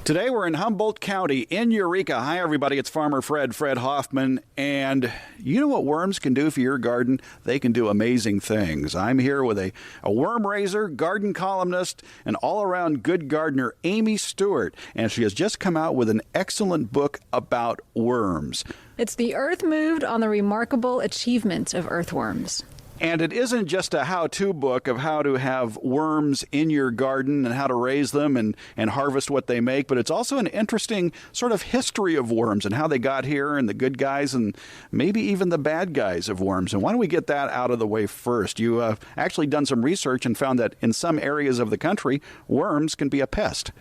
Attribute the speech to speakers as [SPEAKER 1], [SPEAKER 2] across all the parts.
[SPEAKER 1] Today we're in Humboldt County in Eureka. Hi, everybody. It's Farmer Fred Hoffman. And you know what worms can do for your garden? They can do amazing things. I'm here with a worm raiser, garden columnist, and all-around good gardener, Amy Stewart. And she has just come out with an excellent book about worms.
[SPEAKER 2] It's The Earth Moved on the Remarkable Achievements of Earthworms.
[SPEAKER 1] And it isn't just a how-to book of how to have worms in your garden and how to raise them and harvest what they make, but it's also an interesting sort of history of worms and how they got here and the good guys and maybe even the bad guys of worms. And why don't we get that out of the way first? You actually done some research and found that in some areas of the country, worms can be a pest.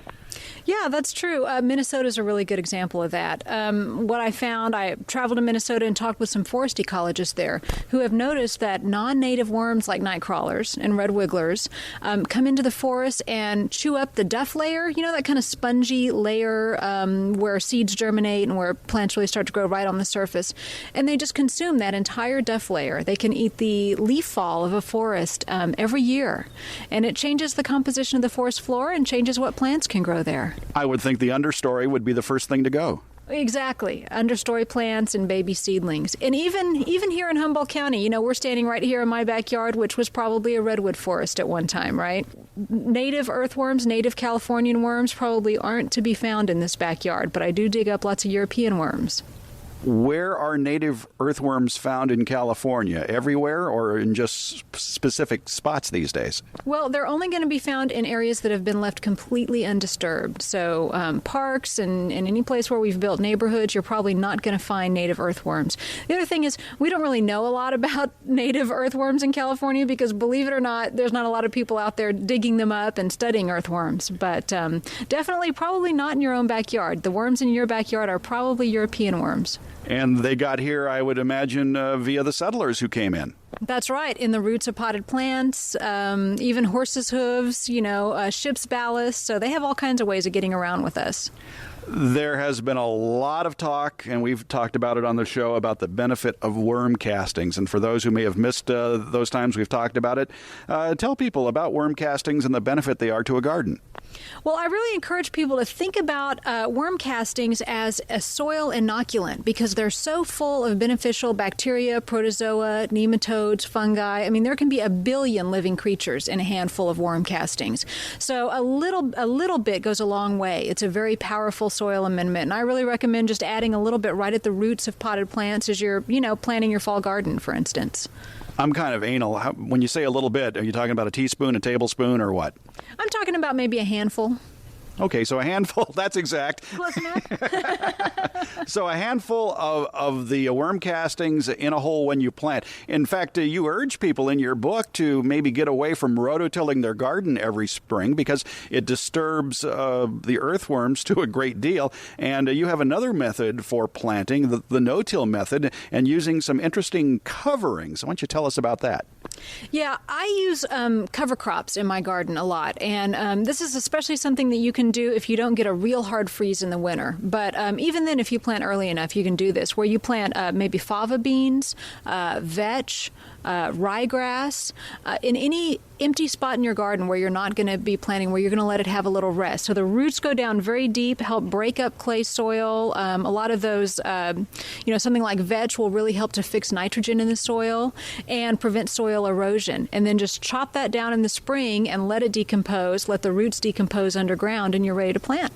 [SPEAKER 2] Yeah, that's true. Minnesota is a really good example of that. What I found, I traveled to Minnesota and talked with some forest ecologists there who have noticed that non-native worms like night crawlers and red wigglers come into the forest and chew up the duff layer, you know, that kind of spongy layer where seeds germinate and where plants really start to grow right on the surface. And they just consume that entire duff layer. They can eat the leaf fall of a forest every year. And it changes the composition of the forest floor and changes what plants can grow there.
[SPEAKER 1] I would think the understory would be the first thing to go.
[SPEAKER 2] Exactly. Understory plants and baby seedlings. And even here in Humboldt County, you know, we're standing right here in my backyard, which was probably a redwood forest at one time, right? Native earthworms, native Californian worms probably aren't to be found in this backyard, but I do dig up lots of European worms.
[SPEAKER 1] Where are native earthworms found in California? Everywhere or in just specific spots these days?
[SPEAKER 2] Well, they're only going to be found in areas that have been left completely undisturbed. So parks and any place where we've built neighborhoods, you're probably not going to find native earthworms. The other thing is we don't really know a lot about native earthworms in California because, believe it or not, there's not a lot of people out there digging them up and studying earthworms. But definitely probably not in your own backyard. The worms in your backyard are probably European worms.
[SPEAKER 1] And they got here, I would imagine, via the settlers who came in.
[SPEAKER 2] That's right. In the roots of potted plants, even horses' hooves, you know, ship's ballast. So they have all kinds of ways of getting around with us.
[SPEAKER 1] There has been a lot of talk, and we've talked about it on the show, about the benefit of worm castings. And for those who may have missed those times we've talked about it, tell people about worm castings and the benefit they are to a garden.
[SPEAKER 2] Well, I really encourage people to think about worm castings as a soil inoculant because they're so full of beneficial bacteria, protozoa, nematodes, fungi. I mean, there can be 1 billion living creatures in a handful of worm castings. So a little bit goes a long way. It's a very powerful soil amendment, and I really recommend just adding a little bit right at the roots of potted plants as you're, you know, planting your fall garden, for instance.
[SPEAKER 1] I'm kind of anal. When you say a little bit, are you talking about a teaspoon, a tablespoon, or what?
[SPEAKER 2] I'm talking about maybe a handful.
[SPEAKER 1] Okay, so a handful, that's exact.
[SPEAKER 2] Close enough.
[SPEAKER 1] So a handful of the worm castings in a hole when you plant. In fact, you urge people in your book to maybe get away from rototilling their garden every spring because it disturbs the earthworms to a great deal. And you have another method for planting, the no-till method, and using some interesting coverings. Why don't you tell us about that?
[SPEAKER 2] Yeah, I use cover crops in my garden a lot, and this is especially something that you can do if you don't get a real hard freeze in the winter. But even then, if you plant early enough, you can do this, where you plant maybe fava beans, vetch, ryegrass, in any empty spot in your garden where you're not going to be planting, where you're going to let it have a little rest. So the roots go down very deep, help break up clay soil. A lot of those, something like vetch will really help to fix nitrogen in the soil and prevent soil erosion. And then just chop that down in the spring and let it decompose, let the roots decompose underground, and you're ready to plant.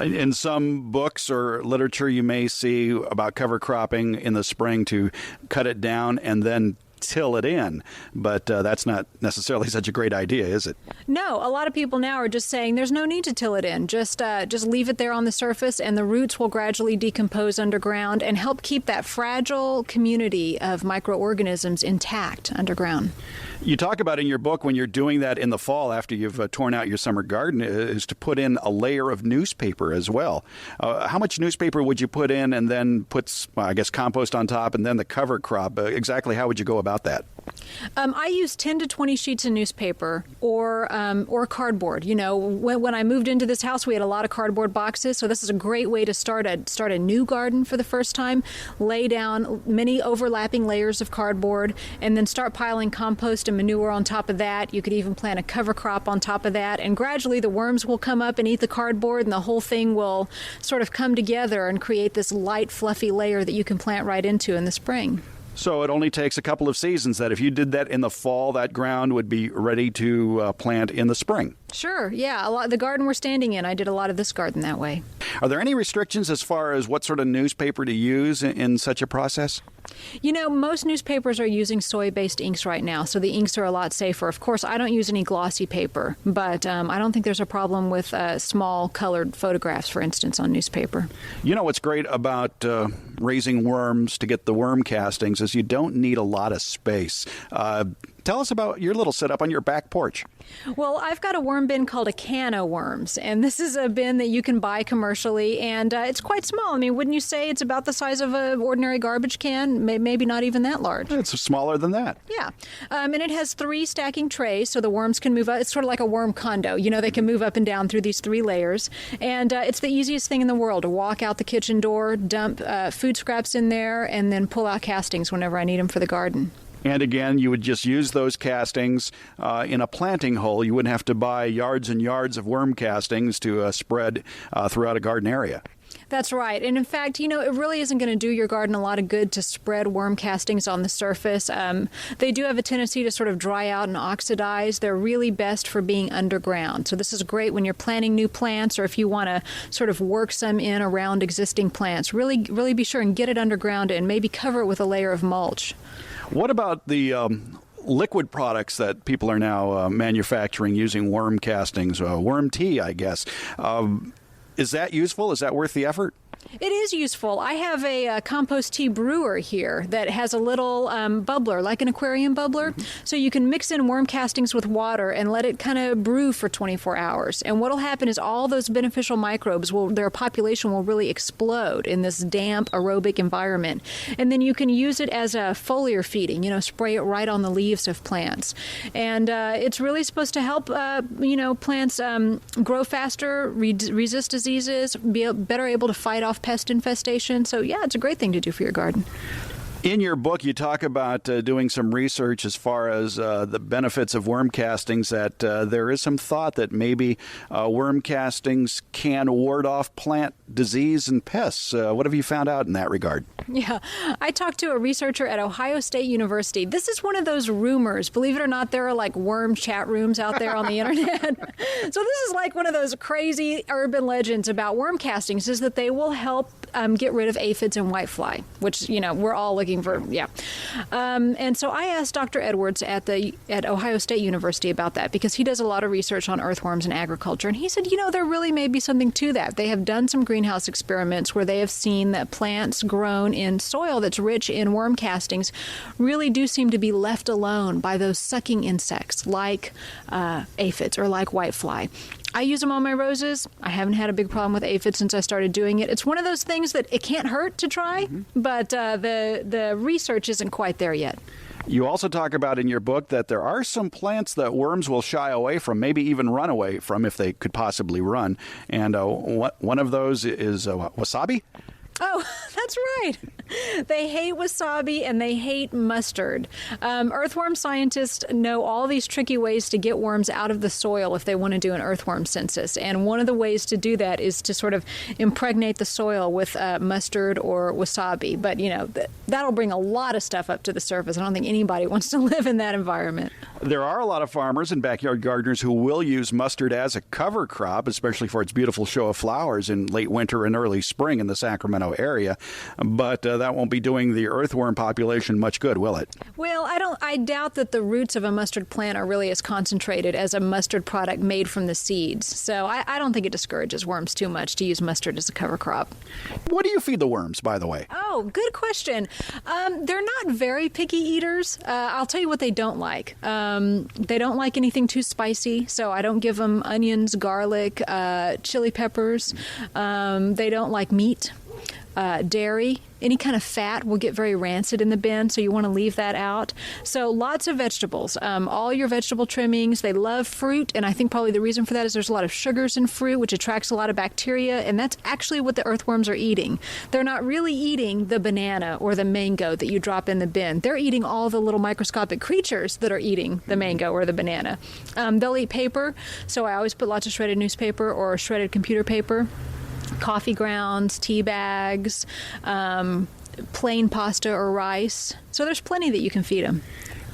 [SPEAKER 1] In some books or literature, you may see about cover cropping in the spring to cut it down and then till it in, but that's not necessarily such a great idea, is it?
[SPEAKER 2] No, a lot of people now are just saying there's no need to till it in. Just leave it there on the surface, and the roots will gradually decompose underground and help keep that fragile community of microorganisms intact underground.
[SPEAKER 1] You talk about in your book when you're doing that in the fall after you've torn out your summer garden is to put in a layer of newspaper as well. How much newspaper would you put in and then put, I guess, compost on top and then the cover crop? Exactly how would you go about about that?
[SPEAKER 2] I use 10 to 20 sheets of newspaper or cardboard. You know, when I moved into this house, we had a lot of cardboard boxes, so this is a great way to start a new garden for the first time. Lay down many overlapping layers of cardboard and then start piling compost and manure on top of that. You could even plant a cover crop on top of that, and gradually the worms will come up and eat the cardboard, and the whole thing will sort of come together and create this light, fluffy layer that you can plant right into in the spring.
[SPEAKER 1] So it only takes a couple of seasons that if you did that in the fall, that ground would be ready to plant in the spring.
[SPEAKER 2] Sure, yeah. The garden we're standing in, I did a lot of this garden that way.
[SPEAKER 1] Are there any restrictions as far as what sort of newspaper to use in such a process?
[SPEAKER 2] You know, most newspapers are using soy-based inks right now, so the inks are a lot safer. Of course, I don't use any glossy paper, but I don't think there's a problem with small colored photographs, for instance, on newspaper.
[SPEAKER 1] You know what's great about raising worms to get the worm castings is you don't need a lot of space. Tell us about your little setup on your back porch.
[SPEAKER 2] Well, I've got a worm bin called a can of worms, and this is a bin that you can buy commercially, and it's quite small. I mean, wouldn't you say it's about the size of an ordinary garbage can? Maybe not even that large.
[SPEAKER 1] It's smaller than that.
[SPEAKER 2] Yeah. And it has 3 stacking trays, so the worms can move up. It's sort of like a worm condo. You know, they can move up and down through these 3 layers, and it's the easiest thing in the world to walk out the kitchen door, dump food scraps in there, and then pull out castings whenever I need them for the garden.
[SPEAKER 1] And again, you would just use those castings in a planting hole. You wouldn't have to buy yards and yards of worm castings to spread throughout a garden area.
[SPEAKER 2] That's right. And in fact, you know, it really isn't going to do your garden a lot of good to spread worm castings on the surface. They do have a tendency to sort of dry out and oxidize. They're really best for being underground. So this is great when you're planting new plants, or if you want to sort of work some in around existing plants. Really be sure and get it underground and maybe cover it with a layer of mulch. What about the liquid products that people are now manufacturing using worm castings, worm tea, I guess? Is that useful? Is that worth the effort? It is useful. I have a compost tea brewer here that has a little bubbler, like an aquarium bubbler. Mm-hmm. So you can mix in worm castings with water and let it kind of brew for 24 hours. And what will happen is all those beneficial microbes, their population will really explode in this damp aerobic environment. And then you can use it as a foliar feeding, you know, spray it right on the leaves of plants. And it's really supposed to help, plants grow faster, resist diseases, be better able to fight off pest infestation. So, yeah, it's a great thing to do for your garden. In your book, you talk about doing some research as far as the benefits of worm castings, that there is some thought that maybe worm castings can ward off plant disease and pests. What have you found out in that regard? Yeah, I talked to a researcher at Ohio State University. This is one of those rumors. Believe it or not, there are like worm chat rooms out there on the internet. So this is like one of those crazy urban legends about worm castings, is that they will help get rid of aphids and whitefly, which, you know, we're all looking for. Yeah. And so I asked Dr. Edwards at Ohio State University about that, because he does a lot of research on earthworms in agriculture. And he said, you know, there really may be something to that. They have done some greenhouse experiments where they have seen that plants grown in soil that's rich in worm castings really do seem to be left alone by those sucking insects like aphids or like whitefly. I use them on my roses. I haven't had a big problem with aphids since I started doing it. It's one of those things that it can't hurt to try, but the research isn't quite there yet. You also talk about in your book that there are some plants that worms will shy away from, maybe even run away from if they could possibly run. And one of those is wasabi? Oh, that's right. They hate wasabi and they hate mustard. Earthworm scientists know all these tricky ways to get worms out of the soil if they want to do an earthworm census. And one of the ways to do that is to sort of impregnate the soil with mustard or wasabi. But, you know, that'll bring a lot of stuff up to the surface. I don't think anybody wants to live in that environment. There are a lot of farmers and backyard gardeners who will use mustard as a cover crop, especially for its beautiful show of flowers in late winter and early spring in the Sacramento area, but that won't be doing the earthworm population much good, will it? Well, I doubt that the roots of a mustard plant are really as concentrated as a mustard product made from the seeds. So I don't think it discourages worms too much to use mustard as a cover crop. What do you feed the worms, by the way? Oh, good question. They're not very picky eaters. I'll tell you what they don't like. They don't like anything too spicy, so I don't give them onions, garlic, chili peppers. They don't like meat. dairy. Any kind of fat will get very rancid in the bin, so you want to leave that out. So lots of vegetables. All your vegetable trimmings. They love fruit, and I think probably the reason for that is there's a lot of sugars in fruit, which attracts a lot of bacteria, and that's actually what the earthworms are eating. They're not really eating the banana or the mango that you drop in the bin. They're eating all the little microscopic creatures that are eating the mango or the banana. They'll eat paper, so I always put lots of shredded newspaper or shredded computer paper. Coffee grounds, tea bags, plain pasta or rice. So there's plenty that you can feed them.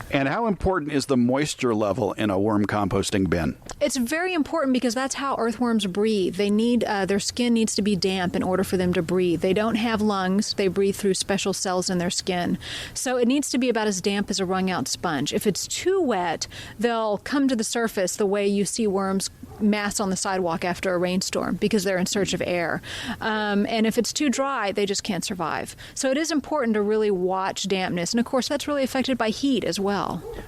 [SPEAKER 1] And how important is the moisture level in a worm composting bin?
[SPEAKER 2] It's very important because that's how earthworms breathe. They need their skin needs to be damp in order for them to breathe. They don't have lungs. They breathe through special cells in their skin. So it needs to be about as damp as a wrung-out sponge. If it's too wet, they'll come to the surface the way you see worms mass on the sidewalk after a rainstorm because they're in search of air. And if it's too dry, they just can't survive. So it is important to really watch dampness. And, of course, that's really affected by heat as well.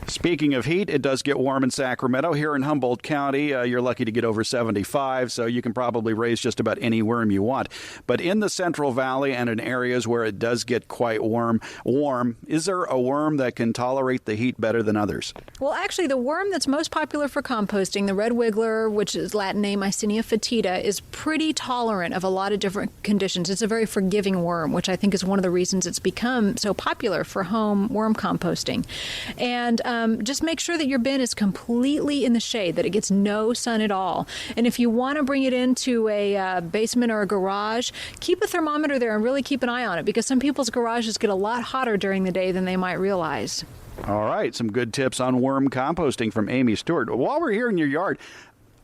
[SPEAKER 1] Speaking of heat, it does get warm in Sacramento. Here in Humboldt County, you're lucky to get over 75, so you can probably raise just about any worm you want. But in the Central Valley and in areas where it does get quite warm, is there a worm that can tolerate the heat better than others?
[SPEAKER 2] Well, actually, the worm that's most popular for composting, the red wiggler, which is Latin name Mycenia fetida, is pretty tolerant of a lot of different conditions. It's a very forgiving worm, which I think is one of the reasons it's become so popular for home worm composting. And just make sure that your bin is completely in the shade, that it gets no sun at all. And if you want to bring it into a basement or a garage, keep a thermometer there and really keep an eye on it because some people's garages get a lot hotter during the day than they might realize.
[SPEAKER 1] All right, some good tips on worm composting from Amy Stewart. While we're here in your yard,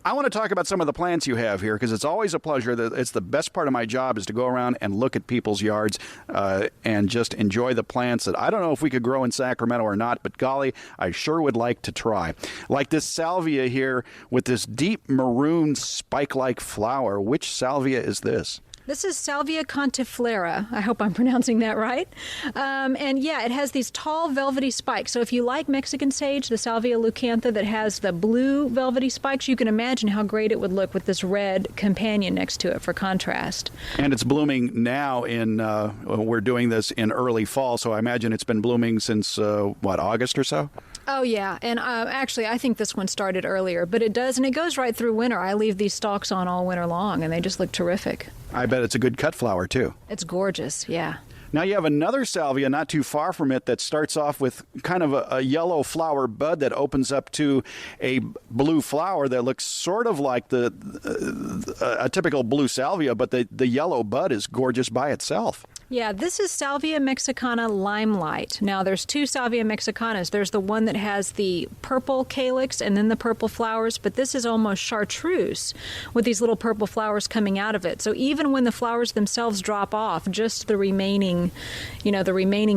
[SPEAKER 1] I want to talk about some of the plants you have here because it's always a pleasure. It's the best part of my job is to go around and look at people's yards and just enjoy the plants that I don't know if we could grow in Sacramento or not, but golly, I sure would like to try. Like this salvia here with this deep maroon spike-like flower. Which salvia is this?
[SPEAKER 2] This is Salvia contiflora. I hope I'm pronouncing that right. And yeah, it has these tall velvety spikes. So if you like Mexican sage, the Salvia leucantha that has the blue velvety spikes, you can imagine how great it would look with this red companion next to it for contrast.
[SPEAKER 1] And it's blooming now we're doing this in early fall, so I imagine it's been blooming since, August or so?
[SPEAKER 2] Oh, yeah. And actually, I think this one started earlier, but it does, and it goes right through winter. I leave these stalks on all winter long, and they just look terrific.
[SPEAKER 1] I bet it's a good cut flower, too.
[SPEAKER 2] It's gorgeous, yeah.
[SPEAKER 1] Now you have another salvia not too far from it that starts off with kind of a yellow flower bud that opens up to a blue flower that looks sort of like a typical blue salvia, but the yellow bud is gorgeous by itself.
[SPEAKER 2] Yeah, this is Salvia mexicana limelight. Now, there's two Salvia mexicanas. There's the one that has the purple calyx and then the purple flowers, but this is almost chartreuse with these little purple flowers coming out of it. So even when the flowers themselves drop off, just the remaining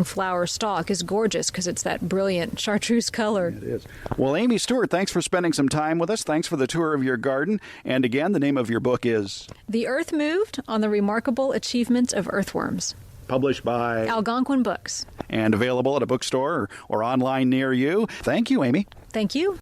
[SPEAKER 2] flower stalk is gorgeous because it's that brilliant chartreuse color.
[SPEAKER 1] It is. Well, Amy Stewart, thanks for spending some time with us. Thanks for the tour of your garden. And again, the name of your book is?
[SPEAKER 2] The Earth Moved on the Remarkable Achievements of Earthworms.
[SPEAKER 1] Published by?
[SPEAKER 2] Algonquin Books.
[SPEAKER 1] And available at a bookstore or online near you. Thank you, Amy.
[SPEAKER 2] Thank you.